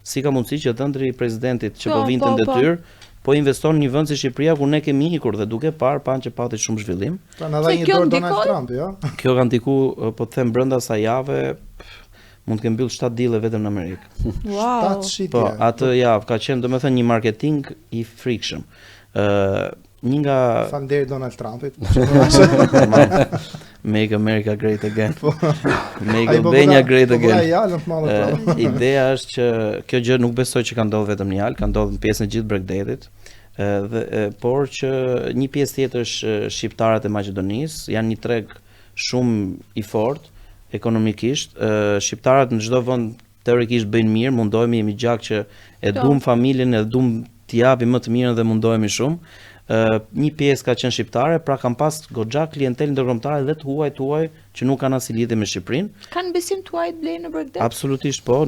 si ka mundësi që dhëndri i presidentit që po vinte në detyrë, po investon në një vend si Shqipëria ku ne kemi ikur dhe duke panë që pati shumë zhvillim. Pra na dha një dorë Donald Trump, jo? Kjo ka ndiku, po të them brenda asaj jave, mund të kem mbyll 7 dile vetëm në Amerikë. Wow. 7 shitje. Po, atë javë ka qenë domethënë një marketing i frikshëm. Një nga Falënderit Donald Trumpit. Make America Great Again. Make Albania Great Again. Ideja është që kjo gjë nuk besoj që ka ndodhur vetëm në Jalë, ka ndodhur në pjesën e gjithë Bregdetit. Por që një pjesë tjetër është shqiptarët e Maqedonisë, janë një treg shumë i fortë ekonomikisht. Shqiptarët në çdo vend teorikisht bëjnë mirë, mundohemi, jemi gjak që e duam familjen, e duam t'i japim më të mirën dhe mundohemi shumë. Një pjesë ka qenë shqiptare, pra kam pas goxha klientelë ndërkombëtare dhe të huaj që nuk kanë asnjë lidhje me Shqipërinë. Kanë besim tuaj blej në Bregdet? Absolutisht po.